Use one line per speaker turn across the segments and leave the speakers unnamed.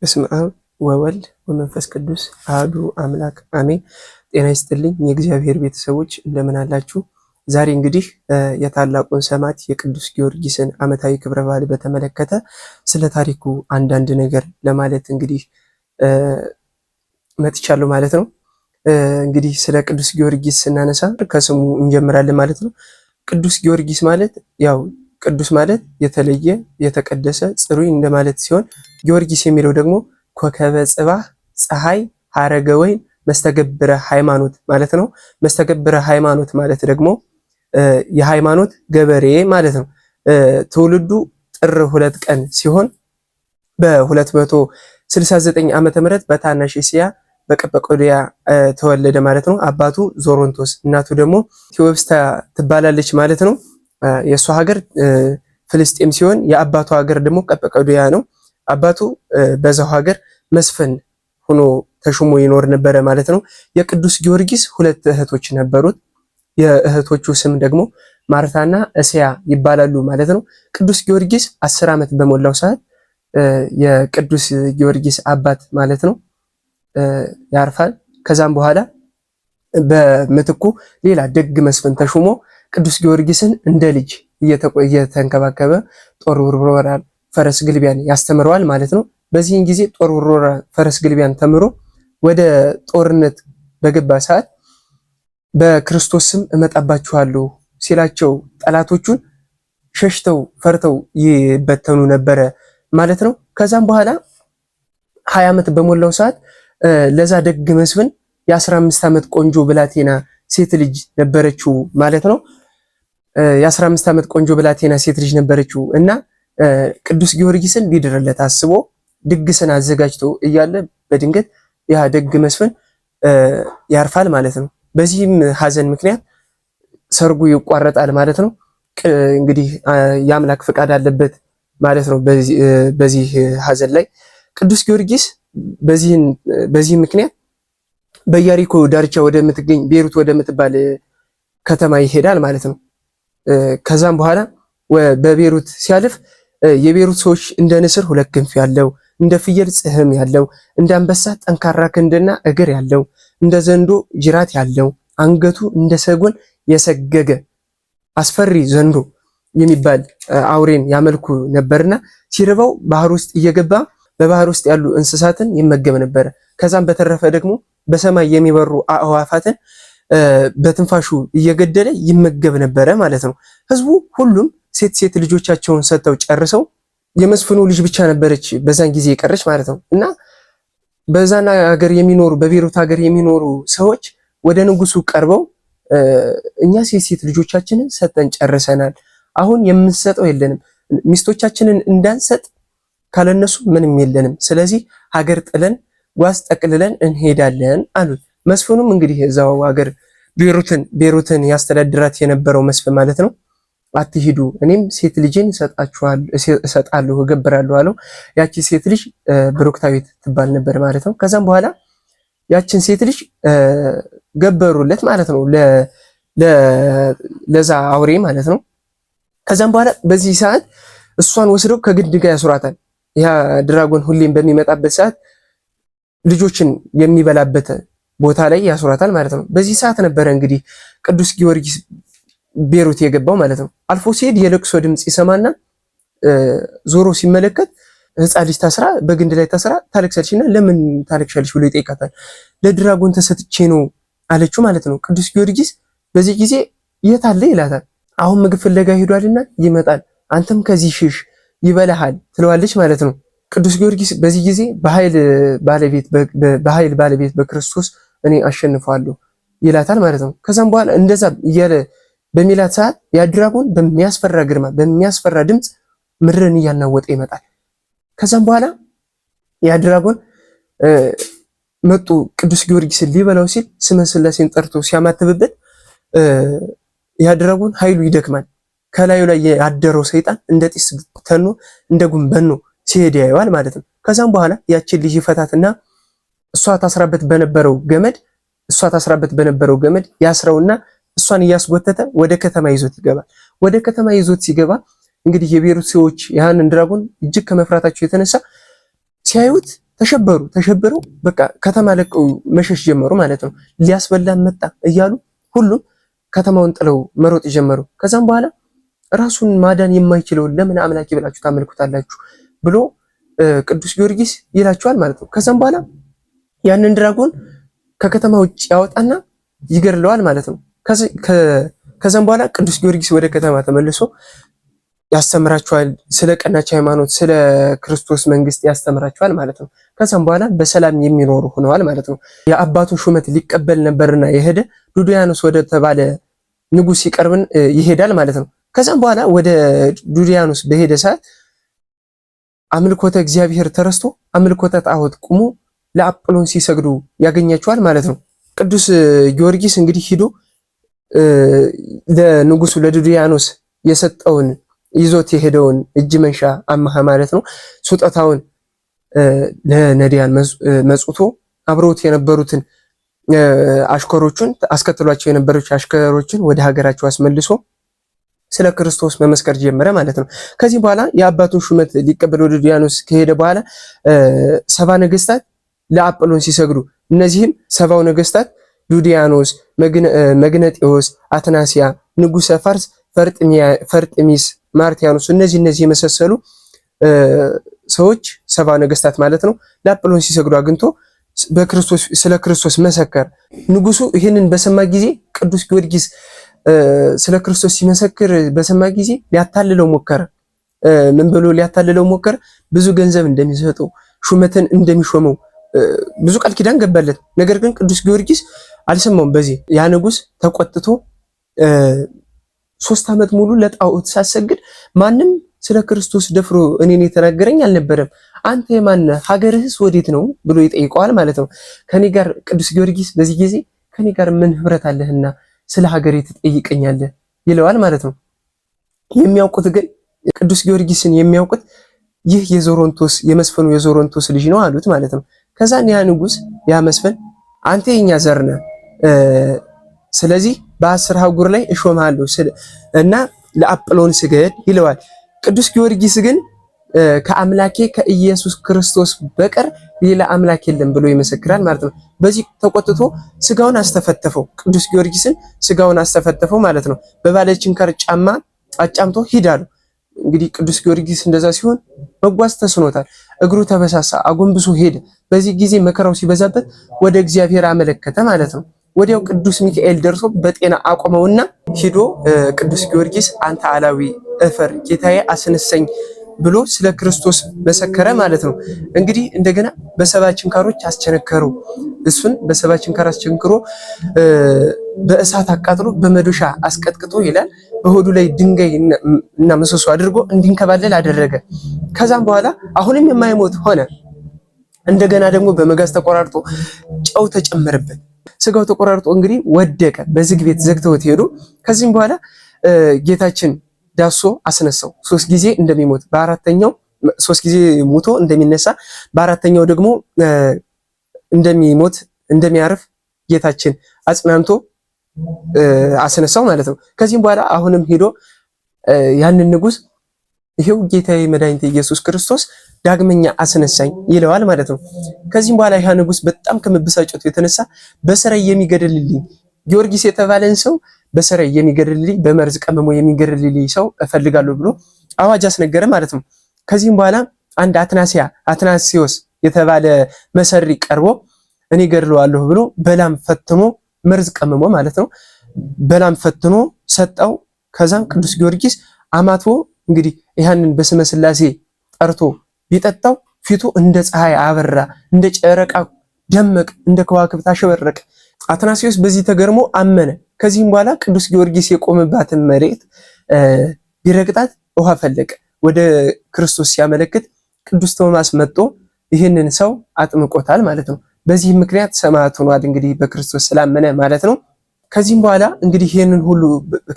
በስመ አብ ወወልድ ወመንፈስ ቅዱስ አሐዱ አምላክ አሜን። ጤና ይስጥልኝ የእግዚአብሔር ቤተሰቦች እንደምን አላችሁ? ዛሬ እንግዲህ የታላቁን ሰማዕት የቅዱስ ጊዮርጊስን ዓመታዊ ክብረ በዓል በተመለከተ ስለ ታሪኩ አንዳንድ ነገር ለማለት እንግዲህ መጥቻለሁ ማለት ነው። እንግዲህ ስለ ቅዱስ ጊዮርጊስ ስናነሳ ከስሙ እንጀምራለን ማለት ነው። ቅዱስ ጊዮርጊስ ማለት ያው ቅዱስ ማለት የተለየ የተቀደሰ ጽሩይ እንደማለት ሲሆን ጊዮርጊስ የሚለው ደግሞ ኮከበ ጽባህ ፀሐይ ሐረገ ወይን መስተገብረ ሃይማኖት ማለት ነው። መስተገብረ ሃይማኖት ማለት ደግሞ የሃይማኖት ገበሬ ማለት ነው። ትውልዱ ጥር 2 ቀን ሲሆን በ269 ዓመተ ምህረት በታናሽ እስያ በቀጰዶቅያ ተወለደ ማለት ነው። አባቱ ዞሮንቶስ እናቱ ደግሞ ቴዎብስታ ትባላለች ማለት ነው። የሷ ሀገር ፍልስጤም ሲሆን የአባቱ ሀገር ደግሞ ቀጰዶቅያ ነው። አባቱ በዛው ሀገር መስፍን ሆኖ ተሹሞ ይኖር ነበረ ማለት ነው። የቅዱስ ጊዮርጊስ ሁለት እህቶች ነበሩት። የእህቶቹ ስም ደግሞ ማርታና እስያ ይባላሉ ማለት ነው። ቅዱስ ጊዮርጊስ 10 ዓመት በሞላው ሰዓት የቅዱስ ጊዮርጊስ አባት ማለት ነው ያርፋል። ከዛም በኋላ በምትኩ ሌላ ደግ መስፍን ተሹሞ ቅዱስ ጊዮርጊስን እንደ ልጅ እየተንከባከበ ጦር ውርወራ፣ ፈረስ ግልቢያን ያስተምረዋል ማለት ነው። በዚህን ጊዜ ጦር ውርወራ፣ ፈረስ ግልቢያን ተምሮ ወደ ጦርነት በገባ ሰዓት በክርስቶስ ስም እመጣባችኋለሁ ሲላቸው ጠላቶቹን ሸሽተው ፈርተው ይበተኑ ነበረ ማለት ነው። ከዛም በኋላ 20 ዓመት በሞላው ሰዓት ለዛ ደግ መስፍን የ15 ዓመት ቆንጆ ብላቴና ሴት ልጅ ነበረችው ማለት ነው። የ15 ዓመት ቆንጆ ብላቴና ሴት ልጅ ነበረችው እና ቅዱስ ጊዮርጊስን ሊድርለት አስቦ ድግስን አዘጋጅቶ እያለ በድንገት ያ ደግ መስፍን ያርፋል ማለት ነው። በዚህም ሐዘን ምክንያት ሰርጉ ይቋረጣል ማለት ነው። እንግዲህ የአምላክ ፍቃድ አለበት ማለት ነው። በዚህ ሐዘን ላይ ቅዱስ ጊዮርጊስ በዚህ ምክንያት በኢያሪኮ ዳርቻ ወደምትገኝ ቤሩት ወደምትባል ከተማ ይሄዳል ማለት ነው። ከዛም በኋላ በቤሩት ሲያልፍ የቤሩት ሰዎች እንደ ንስር 2 ክንፍ ያለው፣ እንደ ፍየል ጽህም ያለው፣ እንደ አንበሳ ጠንካራ ክንድና እግር ያለው፣ እንደ ዘንዶ ጅራት ያለው፣ አንገቱ እንደ ሰጎን የሰገገ አስፈሪ ዘንዶ የሚባል አውሬን ያመልኩ ነበርና ሲርበው ባህር ውስጥ እየገባ በባህር ውስጥ ያሉ እንስሳትን ይመገብ ነበር። ከዛም በተረፈ ደግሞ በሰማይ የሚበሩ አእዋፋትን በትንፋሹ እየገደለ ይመገብ ነበረ ማለት ነው። ህዝቡ ሁሉም ሴት ልጆቻቸውን ሰጥተው ጨርሰው የመስፍኑ ልጅ ብቻ ነበረች በዛን ጊዜ የቀረች ማለት ነው። እና በዛና ሀገር የሚኖሩ በቤሩት ሀገር የሚኖሩ ሰዎች ወደ ንጉሱ ቀርበው እኛ ሴት ልጆቻችንን ሰጠን ጨርሰናል፣ አሁን የምንሰጠው የለንም፣ ሚስቶቻችንን እንዳንሰጥ ካለነሱ ምንም የለንም፣ ስለዚህ ሀገር ጥለን ጓዝ ጠቅልለን እንሄዳለን አሉት። መስፍኑም እንግዲህ እዛው ሀገር ቤሩትን ያስተዳድራት የነበረው መስፍን ማለት ነው፣ አትሂዱ፣ እኔም ሴት ልጅን እሰጣለሁ እገብራለሁ አለው። ያቺ ሴት ልጅ ብሩክታዊት ትባል ነበር ማለት ነው። ከዛም በኋላ ያችን ሴት ልጅ ገበሩለት ማለት ነው ለዛ አውሬ ማለት ነው። ከዛም በኋላ በዚህ ሰዓት እሷን ወስደው ከግንድ ጋር ያስሯታል። ያ ድራጎን ሁሌም በሚመጣበት ሰዓት ልጆችን የሚበላበት ቦታ ላይ ያስሯታል ማለት ነው። በዚህ ሰዓት ነበረ እንግዲህ ቅዱስ ጊዮርጊስ ቤሩት የገባው ማለት ነው። አልፎ ሲሄድ የለቅሶ ድምፅ ይሰማና ዞሮ ሲመለከት ሕፃን ልጅ ታስራ በግንድ ላይ ታስራ ታለቅሳለችና ለምን ታለቅሻለች ብሎ ይጠይቃታል። ለድራጎን ተሰጥቼ ነው አለችው ማለት ነው። ቅዱስ ጊዮርጊስ በዚህ ጊዜ የት አለ ይላታል። አሁን ምግብ ፍለጋ ሄዷልና ይመጣል፣ አንተም ከዚህ ሽሽ ይበላሃል ትለዋለች ማለት ነው። ቅዱስ ጊዮርጊስ በዚህ ጊዜ በኃይል ባለቤት በክርስቶስ እኔ አሸንፋለሁ ይላታል ማለት ነው። ከዛም በኋላ እንደዛ እያለ በሚላት ሰዓት ያ ድራጎን በሚያስፈራ ግርማ በሚያስፈራ ድምፅ ምድርን እያናወጠ ይመጣል። ከዛም በኋላ ያ ድራጎን መጡ ቅዱስ ጊዮርጊስን ሊበላው ሲል ስመ ሥላሴን ጠርቶ ሲያማትብበት ያ ድራጎን ኃይሉ ይደክማል። ከላዩ ላይ ያደረው ሰይጣን እንደ ጢስ ተኖ እንደ ጉም በኖ ሲሄድ ያየዋል ማለት ነው። ከዛም በኋላ ያችን ልጅ ይፈታትና እሷ ታስራበት በነበረው ገመድ ያስረውና እሷን እያስጎተተ ወደ ከተማ ይዞት ይገባል። ወደ ከተማ ይዞት ሲገባ እንግዲህ የቤሩት ሰዎች ያንን ድራጎን እጅግ ከመፍራታቸው የተነሳ ሲያዩት ተሸበሩ በቃ ከተማ ለቀው መሸሽ ጀመሩ ማለት ነው። ሊያስበላን መጣ እያሉ ሁሉም ከተማውን ጥለው መሮጥ ጀመሩ። ከዛም በኋላ ራሱን ማዳን የማይችለውን ለምን አምላኬ ብላችሁ ታመልኩታላችሁ ብሎ ቅዱስ ጊዮርጊስ ይላቸዋል ማለት ነው። ከዛም በኋላ ያንን ድራጎን ከከተማ ውጭ ያወጣና ይገድለዋል ማለት ነው። ከዛም በኋላ ቅዱስ ጊዮርጊስ ወደ ከተማ ተመልሶ ያስተምራቸዋል። ስለ ቀናች ሃይማኖት፣ ስለ ክርስቶስ መንግስት ያስተምራቸዋል ማለት ነው። ከዛም በኋላ በሰላም የሚኖሩ ሆነዋል ማለት ነው። የአባቱን ሹመት ሊቀበል ነበርና የሄደ ዱድያኖስ ወደ ተባለ ንጉስ ይሄዳል ማለት ነው። ከዛም በኋላ ወደ ዱድያኖስ በሄደ ሰዓት አምልኮተ እግዚአብሔር ተረስቶ አምልኮተ ጣዖት ቁሞ ለአጵሎን ሲሰግዱ ያገኛቸዋል ማለት ነው። ቅዱስ ጊዮርጊስ እንግዲህ ሂዶ ለንጉሱ ለዱድያኖስ የሰጠውን ይዞት የሄደውን እጅ መንሻ አማሃ ማለት ነው ስጦታውን ለነዲያን መጽውቶ አብረውት የነበሩትን አሽከሮቹን አስከትሏቸው የነበሩት አሽከሮችን ወደ ሀገራቸው አስመልሶ ስለ ክርስቶስ መመስከር ጀመረ ማለት ነው። ከዚህ በኋላ የአባቱን ሹመት ሊቀበል ወደ ዱድያኖስ ከሄደ በኋላ 70 ነገስታት ለአጵሎን ሲሰግዱ እነዚህም 70 ነገስታት ዱድያኖስ፣ መግነጢዮስ፣ አትናሲያ፣ ንጉሰ ፋርስ ፈርጥሚስ፣ ማርቲያኖስ እነዚህ የመሰሰሉ ሰዎች 70 ነገስታት ማለት ነው ለአጵሎን ሲሰግዱ አግኝቶ ስለ ክርስቶስ መሰከር። ንጉሱ ይህንን በሰማ ጊዜ ቅዱስ ጊዮርጊስ ስለ ክርስቶስ ሲመሰክር በሰማ ጊዜ ሊያታልለው ሞከረ። ምን ብሎ ሊያታልለው ሞከረ? ብዙ ገንዘብ እንደሚሰጠው ሹመትን እንደሚሾመው ብዙ ቃል ኪዳን ገባለት። ነገር ግን ቅዱስ ጊዮርጊስ አልሰማውም። በዚህ ያ ንጉስ ተቆጥቶ 3 ዓመት ሙሉ ለጣዖት ሳሰግድ ማንም ስለ ክርስቶስ ደፍሮ እኔን የተናገረኝ አልነበረም። አንተ የማን ሀገርህስ ወዴት ነው ብሎ ይጠይቀዋል ማለት ነው። ከኔ ጋር ቅዱስ ጊዮርጊስ በዚህ ጊዜ ከኔ ጋር ምን ህብረት አለህና ስለ ሀገሬ ትጠይቀኛለህ ይለዋል ማለት ነው። የሚያውቁት ግን ቅዱስ ጊዮርጊስን የሚያውቁት ይህ የዞሮንቶስ የመስፈኑ የዞሮንቶስ ልጅ ነው አሉት ማለት ነው። ከዛን ያ ንጉስ ያ መስፈን አንተ የኛ ዘር ነህ፣ ስለዚህ በ10 አህጉር ላይ እሾምሃለሁ እና ለአጵሎን ስገድ ይለዋል። ቅዱስ ጊዮርጊስ ግን ከአምላኬ ከኢየሱስ ክርስቶስ በቀር ሌላ አምላክ የለም ብሎ ይመሰክራል ማለት ነው። በዚህ ተቆጥቶ ስጋውን አስተፈተፈው። ቅዱስ ጊዮርጊስን ስጋውን አስተፈተፈው ማለት ነው። በባለችንካር ጫማ አጫምቶ ሂዳሉ። እንግዲህ ቅዱስ ጊዮርጊስ እንደዛ ሲሆን መጓዝ ተስኖታል። እግሩ ተበሳሳ፣ አጎንብሶ ሄደ። በዚህ ጊዜ መከራው ሲበዛበት ወደ እግዚአብሔር አመለከተ ማለት ነው። ወዲያው ቅዱስ ሚካኤል ደርሶ በጤና አቆመውና ሂዶ ቅዱስ ጊዮርጊስ አንተ አላዊ እፈር ጌታዬ አስነሳኝ ብሎ ስለ ክርስቶስ መሰከረ ማለት ነው። እንግዲህ እንደገና በሰባ ችንካሮች አስቸነከረው። እሱን በሰባ ችንካር አስቸንክሮ በእሳት አቃጥሎ በመዶሻ አስቀጥቅጦ ይላል በሆዱ ላይ ድንጋይ እና ምሰሶ አድርጎ እንዲንከባለል አደረገ። ከዛም በኋላ አሁንም የማይሞት ሆነ። እንደገና ደግሞ በመጋዝ ተቆራርጦ ጨው ተጨመረበት። ስጋው ተቆራርጦ እንግዲህ ወደቀ። በዝግ ቤት ዘግተውት ሄዱ። ከዚህም በኋላ ጌታችን ዳሶ አስነሳው። 3 ጊዜ እንደሚሞት በአራተኛው 3 ጊዜ ሙቶ እንደሚነሳ በአራተኛው ደግሞ እንደሚሞት እንደሚያርፍ ጌታችን አጽናንቶ አስነሳው ማለት ነው። ከዚህም በኋላ አሁንም ሄዶ ያንን ንጉስ ይሄው ጌታዬ መድኃኒቴ ኢየሱስ ክርስቶስ ዳግመኛ አስነሳኝ ይለዋል ማለት ነው። ከዚህም በኋላ ያ ንጉስ በጣም ከመበሳጨቱ የተነሳ በሰራይ የሚገድልልኝ ጊዮርጊስ የተባለን ሰው በሰራይ የሚገድልልኝ በመርዝ ቀመሞ የሚገድልልኝ ሰው እፈልጋለሁ ብሎ አዋጅ አስነገረ ማለት ነው። ከዚህም በኋላ አንድ አትናሲዮስ የተባለ መሰሪ ቀርቦ እኔ ገድለዋለሁ ብሎ በላም ፈትኖ መርዝ ቀመሞ ማለት ነው። በላም ፈትኖ ሰጠው። ከዛም ቅዱስ ጊዮርጊስ አማትቦ እንግዲህ ያንን በስመ ሥላሴ ጠርቶ ቢጠጣው ፊቱ እንደ ፀሐይ አበራ፣ እንደ ጨረቃ ደመቅ፣ እንደ ከዋክብት አሸበረቀ። አትናሲዮስ በዚህ ተገርሞ አመነ። ከዚህም በኋላ ቅዱስ ጊዮርጊስ የቆመባትን መሬት ቢረግጣት ውሃ ፈለቀ። ወደ ክርስቶስ ሲያመለክት ቅዱስ ቶማስ መጥቶ ይህንን ሰው አጥምቆታል ማለት ነው። በዚህ ምክንያት ሰማዕት ሆኗል እንግዲህ በክርስቶስ ስላመነ ማለት ነው። ከዚህም በኋላ እንግዲህ ይህንን ሁሉ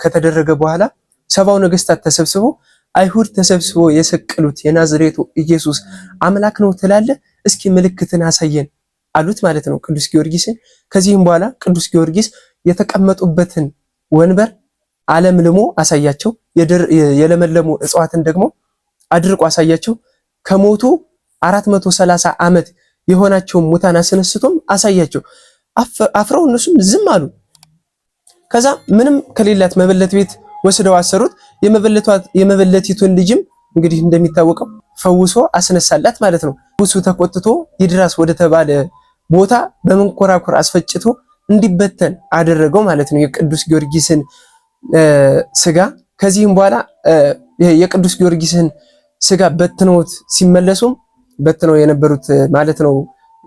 ከተደረገ በኋላ 70 ነገስታት ተሰብስበው አይሁድ ተሰብስበው የሰቀሉት የናዝሬቱ ኢየሱስ አምላክ ነው ትላለህ? እስኪ ምልክትን አሳየን አሉት ማለት ነው ቅዱስ ጊዮርጊስን። ከዚህም በኋላ ቅዱስ ጊዮርጊስ የተቀመጡበትን ወንበር አለምልሞ አሳያቸው። የለመለሙ እጽዋትን ደግሞ አድርቆ አሳያቸው። ከሞቱ 430 ዓመት የሆናቸውን ሙታን አስነስቶም አሳያቸው። አፍረው እነሱም ዝም አሉ። ከዛ ምንም ከሌላት መበለት ቤት ወስደው አሰሩት። የመበለቲቱን ልጅም እንግዲህ እንደሚታወቀው ፈውሶ አስነሳላት ማለት ነው። ንጉሱ ተቆጥቶ ይድራስ ወደ ተባለ ቦታ በመንኮራኩር አስፈጭቶ እንዲበተን አደረገው ማለት ነው የቅዱስ ጊዮርጊስን ስጋ። ከዚህም በኋላ የቅዱስ ጊዮርጊስን ስጋ በትነውት ሲመለሱም በትነው የነበሩት ማለት ነው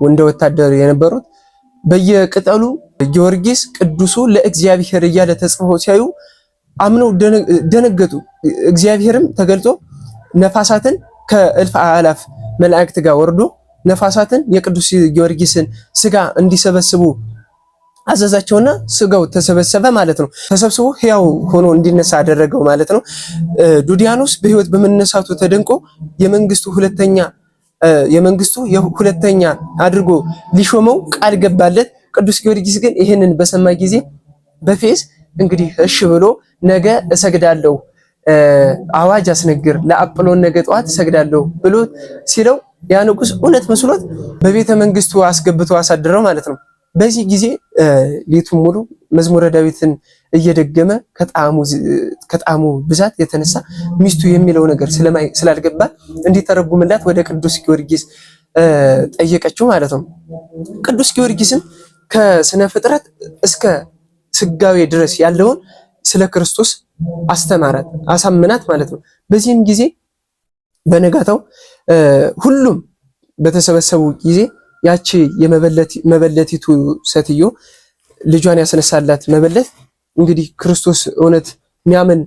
እንደ ወታደር የነበሩት በየቅጠሉ ጊዮርጊስ ቅዱሱ ለእግዚአብሔር እያለ ተጽፎ ሲያዩ አምነው ደነገጡ። እግዚአብሔርም ተገልጾ ነፋሳትን ከእልፍ አላፍ መላእክት ጋር ወርዶ ነፋሳትን የቅዱስ ጊዮርጊስን ስጋ እንዲሰበስቡ አዘዛቸውና ስጋው ተሰበሰበ ማለት ነው። ተሰብስቦ ሕያው ሆኖ እንዲነሳ አደረገው ማለት ነው። ዱዲያኖስ በሕይወት በመነሳቱ ተደንቆ የመንግስቱ ሁለተኛ አድርጎ ሊሾመው ቃል ገባለት። ቅዱስ ጊዮርጊስ ግን ይህንን በሰማ ጊዜ በፌዝ እንግዲህ እሺ ብሎ ነገ እሰግዳለሁ፣ አዋጅ አስነግር፣ ለአጵሎን ነገ ጠዋት እሰግዳለሁ ብሎ ሲለው ያ ንጉስ እውነት መስሎት በቤተ መንግስቱ አስገብቶ አሳድረው ማለት ነው። በዚህ ጊዜ ሌቱን ሙሉ መዝሙረ ዳዊትን እየደገመ ከጣዕሙ ብዛት የተነሳ ሚስቱ የሚለው ነገር ስላልገባ እንዲተረጉምላት ወደ ቅዱስ ጊዮርጊስ ጠየቀችው ማለት ነው። ቅዱስ ጊዮርጊስም ከስነ ፍጥረት እስከ ስጋዌ ድረስ ያለውን ስለ ክርስቶስ አስተማራት፣ አሳምናት ማለት ነው። በዚህም ጊዜ በነጋታው ሁሉም በተሰበሰቡ ጊዜ ያቺ የመበለቲቱ ሴትዮ ልጇን ያስነሳላት መበለት እንግዲህ ክርስቶስ እውነት የሚያምን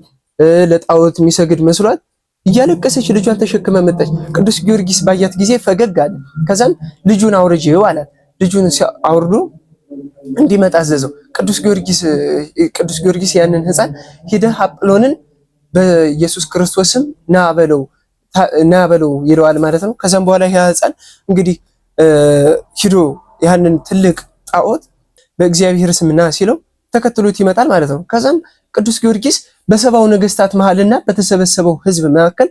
ለጣዖት የሚሰግድ መስሏት እያለቀሰች ልጇን ተሸክማ መጣች። ቅዱስ ጊዮርጊስ ባያት ጊዜ ፈገግ አለ። ከዛም ልጁን አውርጄው አላት። ልጁን አውርዶ እንዲመጣ አዘዘው። ቅዱስ ጊዮርጊስ ያንን ሕፃን ሂደህ አጵሎንን በኢየሱስ ክርስቶስም ና በለው ይለዋል ማለት ነው። ከዛም በኋላ ያ ሕፃን እንግዲህ ሂዶ ያንን ትልቅ ጣዖት በእግዚአብሔር ስም ና ሲለው ተከትሎት ይመጣል ማለት ነው። ከዛም ቅዱስ ጊዮርጊስ በሰባው ነገስታት መሃልና በተሰበሰበው ህዝብ መካከል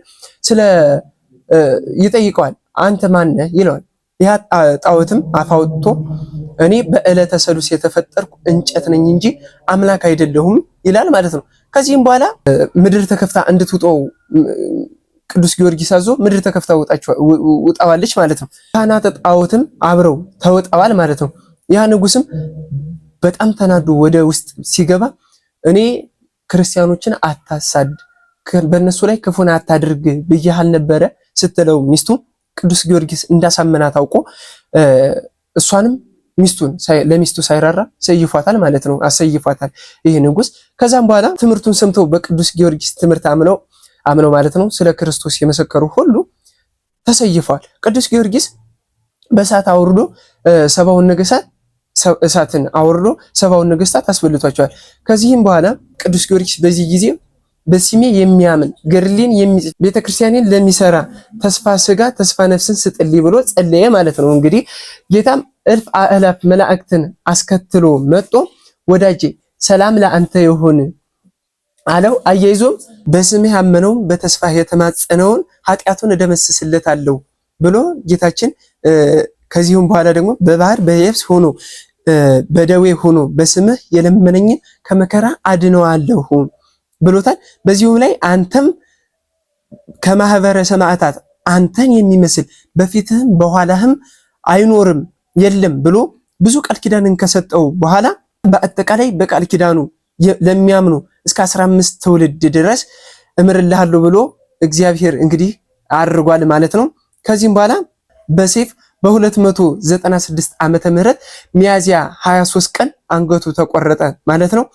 ይጠይቀዋል። አንተ ማን ነህ ይለዋል። ያ ጣዖትም አፋውጥቶ እኔ በዕለተ ሰሉስ የተፈጠርኩ እንጨት ነኝ እንጂ አምላክ አይደለሁም ይላል ማለት ነው። ከዚህም በኋላ ምድር ተከፍታ እንድትውጠው ቅዱስ ጊዮርጊስ አዞ ምድር ተከፍታ ውጣዋለች ማለት ነው። ካህናተ ጣዖትም አብረው ተውጠዋል ማለት ነው። ያ ንጉስም በጣም ተናዶ ወደ ውስጥ ሲገባ እኔ ክርስቲያኖችን አታሳድ፣ በእነሱ ላይ ክፉን አታድርግ ብያህል ነበረ ስትለው ሚስቱ ቅዱስ ጊዮርጊስ እንዳሳመናት አውቆ እሷንም ለሚስቱ ሳይራራ ሰይፏታል ማለት ነው። አሰይፏታል ይህ ንጉስ። ከዛም በኋላ ትምህርቱን ሰምተው በቅዱስ ጊዮርጊስ ትምህርት አምነው ማለት ነው ስለ ክርስቶስ የመሰከሩ ሁሉ ተሰይፈዋል። ቅዱስ ጊዮርጊስ በእሳት አውርዶ እሳትን አውርዶ ሰባውን ነገስታት አስበልቷቸዋል። ከዚህም በኋላ ቅዱስ ጊዮርጊስ በዚህ ጊዜ በስሜ የሚያምን ገድሌን የሚጽፍ ቤተክርስቲያኔን ለሚሰራ ተስፋ ስጋ ተስፋ ነፍስን ስጥልኝ ብሎ ጸለየ ማለት ነው። እንግዲህ ጌታም እልፍ አእላፍ መላእክትን አስከትሎ መጥቶ ወዳጄ ሰላም ለአንተ ይሁን አለው። አያይዞም በስምህ ያመነውን በተስፋ የተማጸነውን ኃጢአቱን እደመስስለታለሁ ብሎ ጌታችን ከዚህም በኋላ ደግሞ በባህር በየብስ ሆኖ በደዌ ሆኖ በስምህ የለመነኝን ከመከራ አድነዋለሁ ብሎታል። በዚሁም ላይ አንተም ከማህበረ ሰማዕታት አንተን የሚመስል በፊትህም በኋላህም አይኖርም የለም ብሎ ብዙ ቃል ኪዳንን ከሰጠው በኋላ በአጠቃላይ በቃል ኪዳኑ ለሚያምኑ እስከ 15 ትውልድ ድረስ እምርልሃለሁ ብሎ እግዚአብሔር እንግዲህ አድርጓል ማለት ነው። ከዚህም በኋላ በሰይፍ በ296 ዓመተ ምህረት ሚያዚያ 23 ቀን አንገቱ ተቆረጠ ማለት ነው።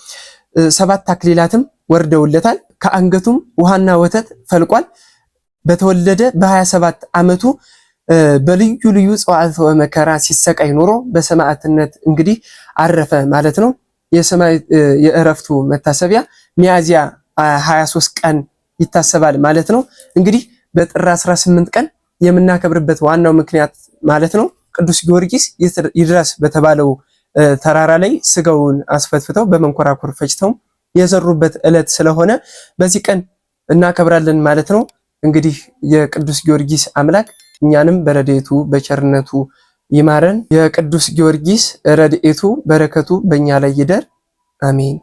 7 አክሊላትም ወርደውለታል። ከአንገቱም ውሃና ወተት ፈልቋል። በተወለደ በ27 ዓመቱ በልዩ ልዩ ጸዋዕተ መከራ ሲሰቃይ ኖሮ በሰማዕትነት እንግዲህ አረፈ ማለት ነው። የእረፍቱ መታሰቢያ ሚያዚያ 23 ቀን ይታሰባል ማለት ነው። እንግዲህ በጥር 18 ቀን የምናከብርበት ዋናው ምክንያት ማለት ነው ቅዱስ ጊዮርጊስ ይድረስ በተባለው ተራራ ላይ ስጋውን አስፈትፍተው በመንኮራኩር ፈጭተው የዘሩበት ዕለት ስለሆነ በዚህ ቀን እናከብራለን ማለት ነው። እንግዲህ የቅዱስ ጊዮርጊስ አምላክ እኛንም በረድኤቱ በቸርነቱ ይማረን። የቅዱስ ጊዮርጊስ ረድኤቱ በረከቱ በእኛ ላይ ይደር። አሜን።